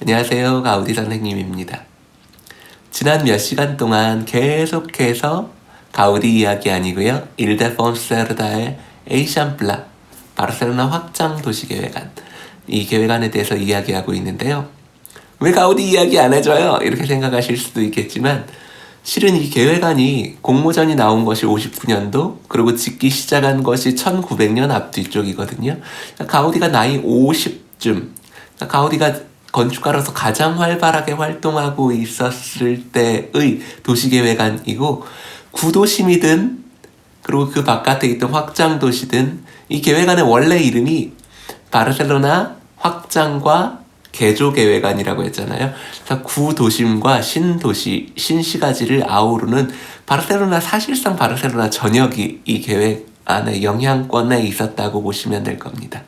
안녕하세요. 가우디 선생님입니다. 지난 몇 시간 동안 계속해서 가우디 이야기 아니고요. 일데폰세르다의 에이샴플라, 바르셀로나 확장 도시계획안, 이 계획안에 대해서 이야기하고 있는데요. 왜 가우디 이야기 안 해줘요? 이렇게 생각하실 수도 있겠지만 실은 이 계획안이 공모전이 나온 것이 59년도, 그리고 짓기 시작한 것이 1900년 앞뒤쪽이거든요. 가우디가 나이 50쯤, 가우디가 건축가로서 가장 활발하게 활동하고 있었을 때의 도시계획안이고, 구도심이든 그리고 그 바깥에 있던 확장도시든 이 계획안의 원래 이름이 바르셀로나 확장과 개조계획안이라고 했잖아요. 그래서 구도심과 신도시, 신시가지를 아우르는 바르셀로나, 사실상 바르셀로나 전역이 이 계획안의 영향권에 있었다고 보시면 될 겁니다.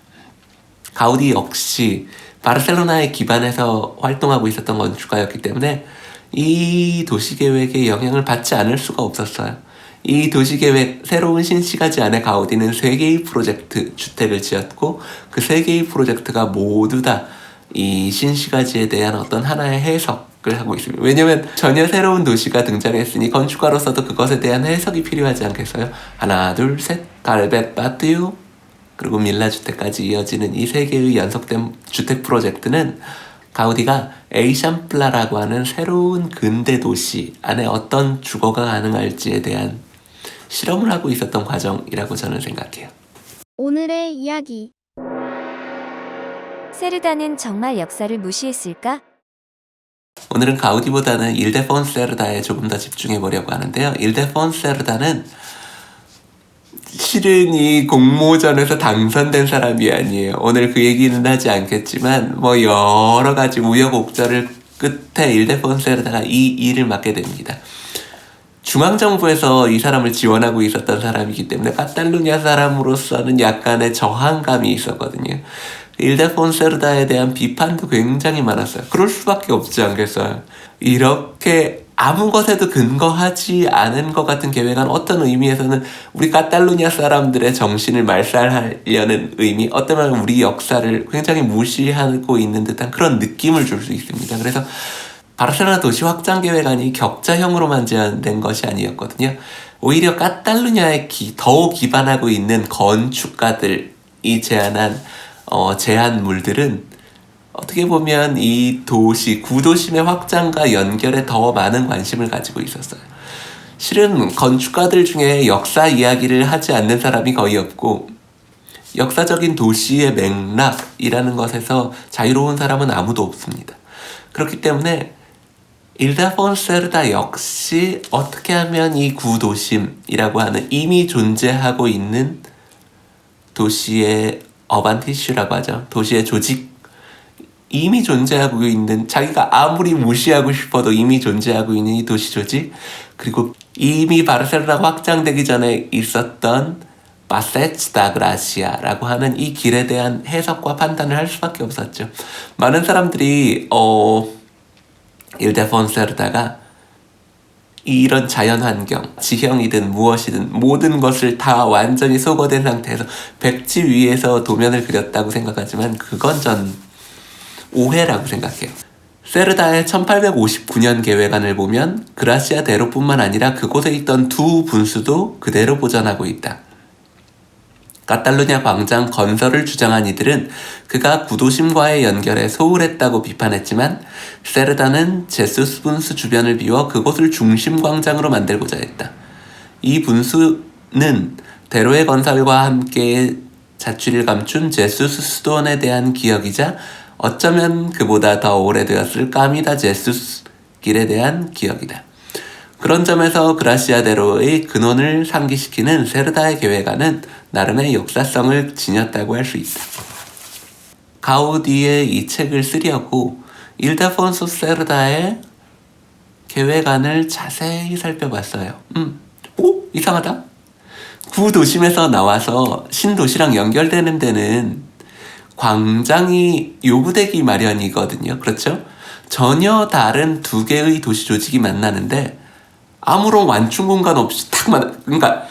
가우디 역시 바르셀로나에 기반해서 활동하고 있었던 건축가였기 때문에 이 도시계획의 영향을 받지 않을 수가 없었어요. 이 도시계획, 새로운 신시가지 안에 가우디는 3개의 프로젝트 주택을 지었고, 그 3개의 프로젝트가 모두 다 이 신시가지에 대한 어떤 하나의 해석을 하고 있습니다. 왜냐면 전혀 새로운 도시가 등장했으니 건축가로서도 그것에 대한 해석이 필요하지 않겠어요? 하나, 둘, 셋, 갈벳, 바티우, 그리고 밀라주택까지 이어지는 이 3개의 연속된 주택 프로젝트는 가우디가 에이샴플라라고 하는 새로운 근대 도시 안에 어떤 주거가 가능할지에 대한 실험을 하고 있었던 과정이라고 저는 생각해요. 오늘의 이야기. 세르다는 정말 역사를 무시했을까? 오늘은 가우디보다는 일데폰세르다에 조금 더 집중해 보려고 하는데요. 일데폰세르다는 실은 이 공모전에서 당선된 사람이 아니에요. 오늘 그 얘기는 하지 않겠지만 뭐 여러 가지 우여곡절을 끝에 일데폰세르다가 이 일을 맡게 됩니다. 중앙정부에서 이 사람을 지원하고 있었던 사람이기 때문에 카탈루냐 사람으로서는 약간의 저항감이 있었거든요. 일데폰세르다에 대한 비판도 굉장히 많았어요. 그럴 수밖에 없지 않겠어요. 이렇게 아무 것에도 근거하지 않은 것 같은 계획안, 어떤 의미에서는 우리 카탈루냐 사람들의 정신을 말살하려는 의미, 어쩌면 우리 역사를 굉장히 무시하고 있는 듯한 그런 느낌을 줄 수 있습니다. 그래서 바르셀로나 도시 확장 계획안이 격자형으로만 제안된 것이 아니었거든요. 오히려 카탈루냐에 더욱 기반하고 있는 건축가들이 제안한 제안물들은 어떻게 보면 이 도시, 구도심의 확장과 연결에 더 많은 관심을 가지고 있었어요. 실은 건축가들 중에 역사 이야기를 하지 않는 사람이 거의 없고, 역사적인 도시의 맥락이라는 것에서 자유로운 사람은 아무도 없습니다. 그렇기 때문에 일데폰세르다 역시 어떻게 하면 이 구도심이라고 하는 이미 존재하고 있는 도시의 어반 티슈라고 하죠. 도시의 조직, 이미 존재하고 있는, 자기가 아무리 무시하고 싶어도 이미 존재하고 있는 이 도시 조직, 그리고 이미 바르셀로나가 확장되기 전에 있었던 파세츠 다 그라시아라고 하는 이 길에 대한 해석과 판단을 할 수밖에 없었죠. 많은 사람들이 일데폰세르다가 이런 자연환경, 지형이든 무엇이든 모든 것을 다 완전히 소거된 상태에서 백지 위에서 도면을 그렸다고 생각하지만 그건 전 오해라고 생각해요. 세르다의 1859년 계획안을 보면 그라시아 대로뿐만 아니라 그곳에 있던 두 분수도 그대로 보존하고 있다. 카탈루냐 광장 건설을 주장한 이들은 그가 구도심과의 연결에 소홀했다고 비판했지만, 세르다는 제수스 분수 주변을 비워 그곳을 중심 광장으로 만들고자 했다. 이 분수는 대로의 건설과 함께 자취를 감춘 제수스 수도원에 대한 기억이자 어쩌면 그보다 더 오래되었을 까미다 제수스 길에 대한 기억이다. 그런 점에서 그라시아대로의 근원을 상기시키는 세르다의 계획안은 나름의 역사성을 지녔다고 할 수 있다. 가우디의 이 책을 쓰려고 일데폰소 세르다의 계획안을 자세히 살펴봤어요. 오? 이상하다? 구도심에서 나와서 신도시랑 연결되는 데는 광장이 요구되기 마련이거든요. 그렇죠? 전혀 다른 두 개의 도시 조직이 만나는데 아무런 완충 공간 없이 그러니까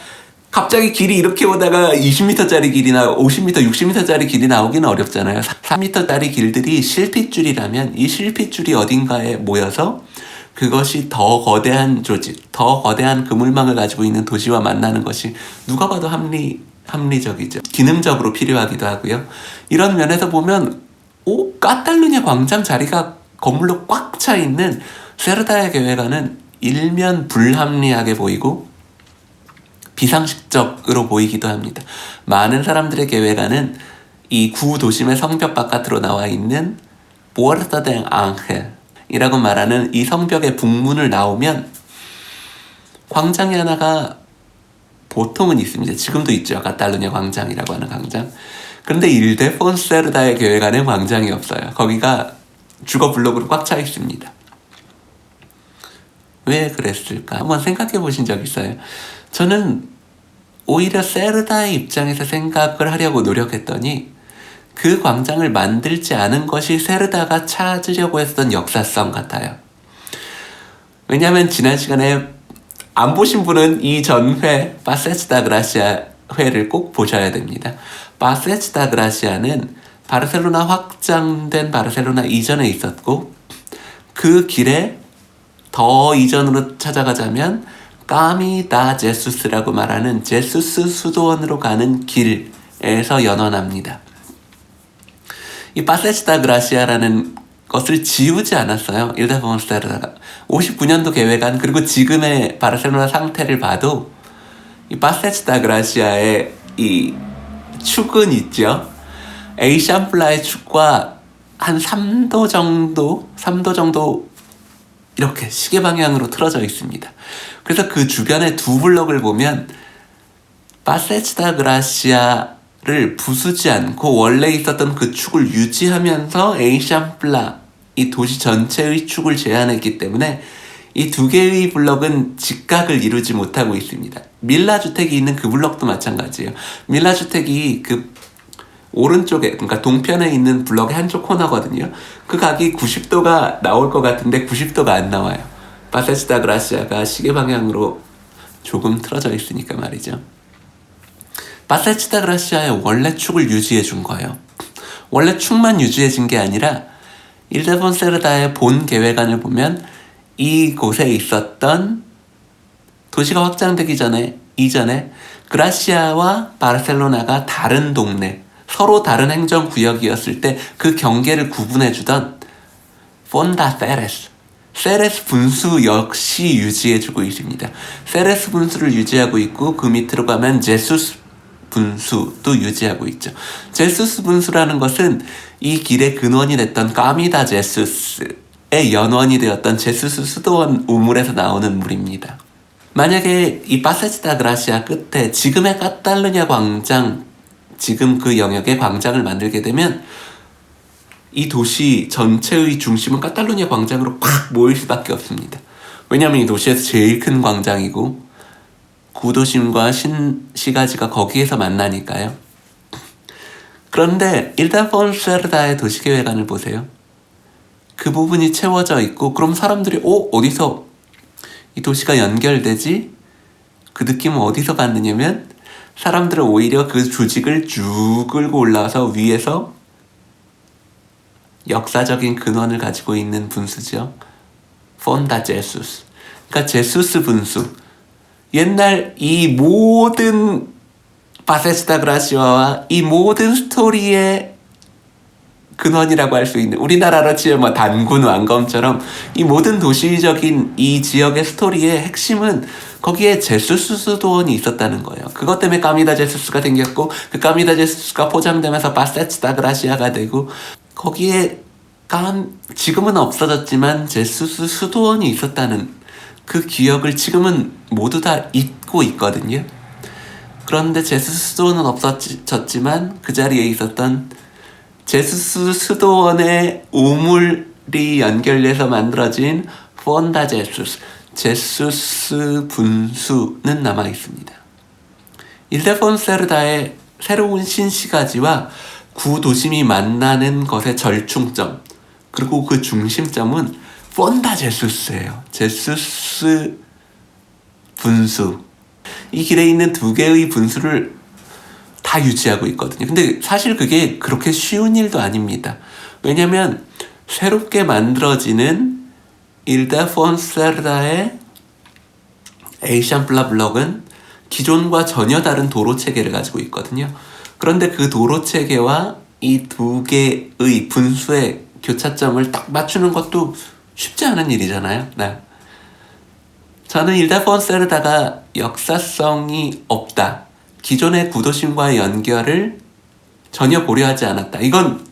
갑자기 길이 이렇게 오다가 20m짜리 길이나 50m, 60m짜리 길이 나오기는 어렵잖아요. 3m짜리 길들이 실핏줄이라면 이 실핏줄이 어딘가에 모여서 그것이 더 거대한 조직, 더 거대한 그물망을 가지고 있는 도시와 만나는 것이 누가 봐도 합리적이죠. 기능적으로 필요하기도 하고요. 이런 면에서 보면 까탈루냐 광장 자리가 건물로 꽉 차 있는 세르다의 계획안은 일면 불합리하게 보이고 비상식적으로 보이기도 합니다. 많은 사람들의 계획안은 이 구 도심의 성벽 바깥으로 나와 있는 Puerta del Ángel 이라고 말하는 이 성벽의 북문을 나오면 광장이 하나가 보통은 있습니다. 지금도 있죠. 카탈루냐 광장이라고 하는 광장. 그런데 일데폰세르다의 계획안엔 광장이 없어요. 거기가 주거 블록으로 꽉 차 있습니다. 왜 그랬을까? 한번 생각해 보신 적 있어요? 저는 오히려 세르다의 입장에서 생각을 하려고 노력했더니 그 광장을 만들지 않은 것이 세르다가 찾으려고 했던 역사성 같아요. 왜냐하면 지난 시간에 안 보신 분은 이 전회 파세치 다 그라시아 회를 꼭 보셔야 됩니다. 파세치 다 그라시아는 바르셀로나 확장된 바르셀로나 이전에 있었고 그 길에 더 이전으로 찾아가자면 까미 다 제수스라고 말하는 제수스 수도원으로 가는 길에서 연원합니다. 이 파세치 다 그라시아라는 것을 지우지 않았어요. 일데폰세르다가 59년도 계획안 그리고 지금의 바르셀로나 상태를 봐도 이 파세치 다 그라시아의 이 축은 있죠. 에이샴플라의 축과 한 3도 정도 이렇게 시계 방향으로 틀어져 있습니다. 그래서 그 주변의 두 블럭을 보면 파세치 다 그라시아를 부수지 않고 원래 있었던 그 축을 유지하면서 에이샴플라 이 도시 전체의 축을 제한했기 때문에 이 두 개의 블럭은 직각을 이루지 못하고 있습니다. 밀라 주택이 있는 그 블럭도 마찬가지예요. 밀라 주택이 그 오른쪽에 그러니까 동편에 있는 블럭의 한쪽 코너거든요. 그 각이 90도가 나올 것 같은데 90도가 안 나와요. 파세치 다 그라시아가 시계 방향으로 조금 틀어져 있으니까 말이죠. 파세치 다 그라시아의 원래 축을 유지해 준 거예요. 원래 축만 유지해 준 게 아니라 일데폰세르다의 본 계획안을 보면 이곳에 있었던 도시가 확장되기 이전에 그라시아와 바르셀로나가 다른 동네 서로 다른 행정구역이었을 때 그 경계를 구분해주던 폰다 세레스 분수 역시 유지해주고 있습니다. 세레스 분수를 유지하고 있고 그 밑으로 가면 제수스 분수도 유지하고 있죠. 제수스 분수라는 것은 이 길의 근원이 됐던 까미다 제수스의 연원이 되었던 제수스 수도원 우물에서 나오는 물입니다. 만약에 이 파세치 다 그라시아 끝에 지금의 카탈루냐 광장 지금 그 영역에 광장을 만들게 되면 이 도시 전체의 중심은 카탈루냐 광장으로 팍 모일 수밖에 없습니다. 왜냐하면 이 도시에서 제일 큰 광장이고 구도심과 신시가지가 거기에서 만나니까요. 그런데 일데폰세르다의 도시계획안을 보세요. 그 부분이 채워져 있고 그럼 사람들이 어디서 이 도시가 연결되지? 그 느낌은 어디서 받느냐면 사람들은 오히려 그 조직을 쭉 끌고 올라와서 위에서 역사적인 근원을 가지고 있는 분수죠. 폰다 제수스. 그러니까 제수스 분수. 옛날 이 모든 파세치 다 그라시아와 이 모든 스토리의 근원이라고 할 수 있는 우리나라로 치면 단군 왕검처럼 이 모든 도시적인 이 지역의 스토리의 핵심은 거기에 제수스 수도원이 있었다는 거예요. 그것 때문에 까미다 제수스가 생겼고 그 까미다 제수스가 포장되면서 파세치 다 그라시아가 되고 거기에 지금은 없어졌지만 제수스 수도원이 있었다는 그 기억을 지금은 모두 다 잊고 있거든요. 그런데 제수스 수도원은 없어졌지만 그 자리에 있었던 제수스 수도원의 우물이 연결돼서 만들어진 폰다 제수스 분수는 남아있습니다. 일데폰세르다의 새로운 신시가지와 구도심이 만나는 것의 절충점 그리고 그 중심점은 폰다 제수스예요. 제수스 분수 이 길에 있는 두 개의 분수를 다 유지하고 있거든요. 근데 사실 그게 그렇게 쉬운 일도 아닙니다. 왜냐면 새롭게 만들어지는 일데폰세르다의 에이샨플라 블럭은 기존과 전혀 다른 도로 체계를 가지고 있거든요. 그런데 그 도로 체계와 이 두 개의 분수의 교차점을 딱 맞추는 것도 쉽지 않은 일이잖아요. 네. 저는 일데폰세르다가 역사성이 없다. 기존의 구도심과의 연결을 전혀 고려하지 않았다. 이건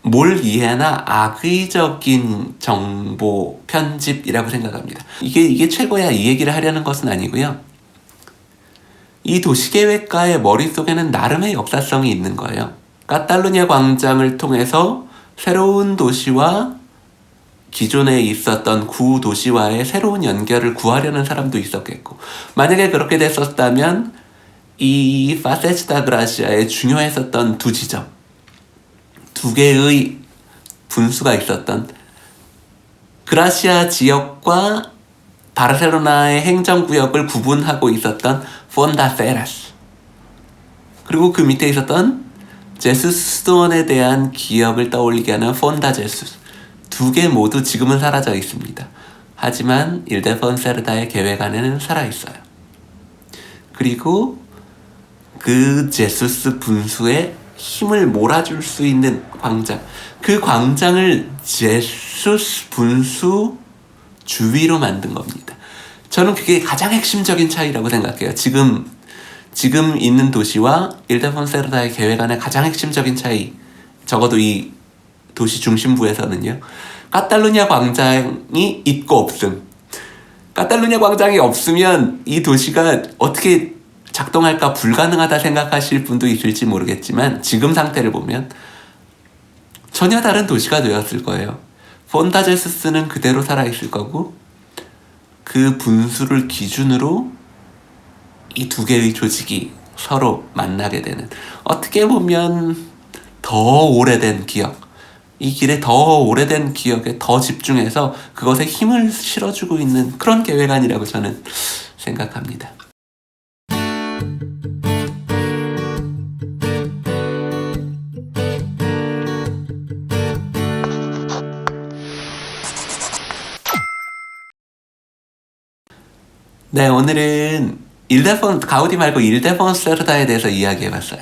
뭘 이해하나 악의적인 정보 편집이라고 생각합니다. 이게 최고야 이 얘기를 하려는 것은 아니고요. 이 도시계획가의 머릿속에는 나름의 역사성이 있는 거예요. 카탈루냐 광장을 통해서 새로운 도시와 기존에 있었던 구도시와의 새로운 연결을 구하려는 사람도 있었겠고, 만약에 그렇게 됐었다면 이 파세치다 그라시아에 중요했었던 두 지점, 두 개의 분수가 있었던 그라시아 지역과 바르셀로나의 행정구역을 구분하고 있었던 폰다 페라스, 그리고 그 밑에 있었던 제수스 수도원에 대한 기억을 떠올리게 하는 폰다 제수스, 두 개 모두 지금은 사라져 있습니다. 하지만 일데폰세르다의 계획 안에는 살아있어요. 그리고 그 제수스 분수에 힘을 몰아줄 수 있는 광장, 그 광장을 제수스 분수 주위로 만든 겁니다. 저는 그게 가장 핵심적인 차이라고 생각해요. 지금 있는 도시와 일데폰세르다의 계획안의 가장 핵심적인 차이, 적어도 이 도시 중심부에서는요. 카탈루냐 광장이 있고 없음. 카탈루냐 광장이 없으면 이 도시가 어떻게 작동할까 불가능하다 생각하실 분도 있을지 모르겠지만, 지금 상태를 보면 전혀 다른 도시가 되었을 거예요. 폰다제수스는 그대로 살아있을 거고, 그 분수를 기준으로 이 두 개의 조직이 서로 만나게 되는, 어떻게 보면 더 오래된 기억, 이 길에 더 오래된 기억에 더 집중해서 그것에 힘을 실어주고 있는 그런 계획안이라고 저는 생각합니다. 네, 오늘은 가우디 말고 일데폰세르다에 대해서 이야기해봤어요.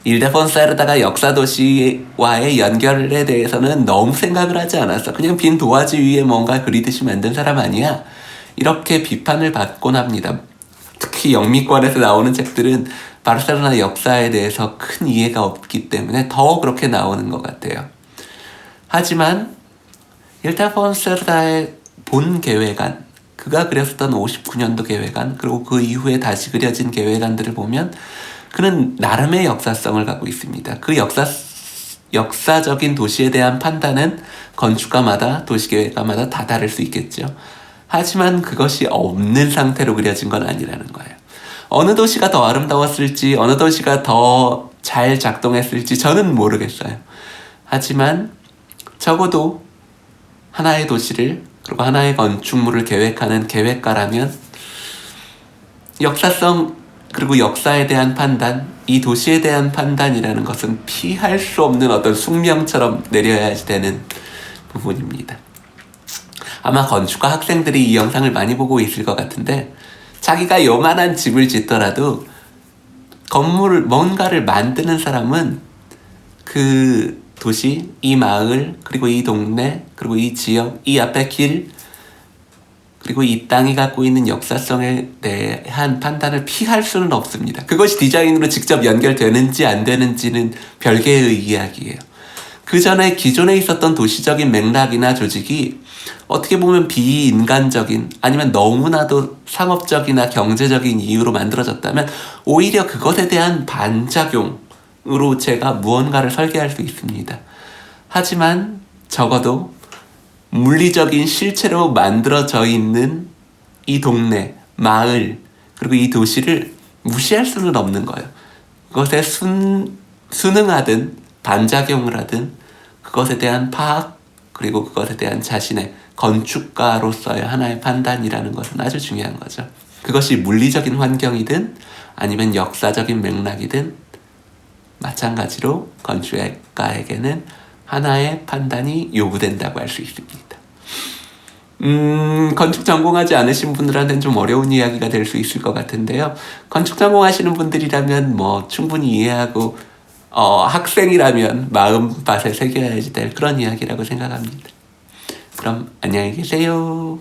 일데폰세르다가 역사도시와의 연결에 대해서는 너무 생각을 하지 않았어. 그냥 빈 도화지 위에 뭔가 그리듯이 만든 사람 아니야. 이렇게 비판을 받곤 합니다. 특히 영미권에서 나오는 책들은 바르셀로나 역사에 대해서 큰 이해가 없기 때문에 더 그렇게 나오는 것 같아요. 하지만 일데폰세르다의 본 계획안, 그가 그렸었던 59년도 계획안, 그리고 그 이후에 다시 그려진 계획안들을 보면 그는 나름의 역사성을 갖고 있습니다. 그 역사적인 도시에 대한 판단은 건축가마다, 도시계획가마다 다 다를 수 있겠죠. 하지만 그것이 없는 상태로 그려진 건 아니라는 거예요. 어느 도시가 더 아름다웠을지, 어느 도시가 더 잘 작동했을지 저는 모르겠어요. 하지만 적어도 하나의 도시를, 그리고 하나의 건축물을 계획하는 계획가라면 역사성, 그리고 역사에 대한 판단, 이 도시에 대한 판단이라는 것은 피할 수 없는 어떤 숙명처럼 내려야 되는 부분입니다. 아마 건축가 학생들이 이 영상을 많이 보고 있을 것 같은데, 자기가 요만한 집을 짓더라도 건물을, 뭔가를 만드는 사람은 그 도시, 이 마을, 그리고 이 동네, 그리고 이 지역, 이 앞에 길, 그리고 이 땅이 갖고 있는 역사성에 대한 판단을 피할 수는 없습니다. 그것이 디자인으로 직접 연결되는지 안 되는지는 별개의 이야기예요. 그 전에 기존에 있었던 도시적인 맥락이나 조직이 어떻게 보면 비인간적인, 아니면 너무나도 상업적이나 경제적인 이유로 만들어졌다면 오히려 그것에 대한 반작용으로 제가 무언가를 설계할 수 있습니다. 하지만 적어도 물리적인 실체로 만들어져 있는 이 동네, 마을, 그리고 이 도시를 무시할 수는 없는 거예요. 그것에 순응하든 반작용을 하든 그것에 대한 파악, 그리고 그것에 대한 자신의 건축가로서의 하나의 판단이라는 것은 아주 중요한 거죠. 그것이 물리적인 환경이든 아니면 역사적인 맥락이든 마찬가지로 건축가에게는 하나의 판단이 요구된다고 할 수 있습니다. 건축 전공하지 않으신 분들한테는 좀 어려운 이야기가 될 수 있을 것 같은데요. 건축 전공하시는 분들이라면 뭐 충분히 이해하고 학생이라면 마음밭에 새겨야지 될 그런 이야기라고 생각합니다. 그럼 안녕히 계세요.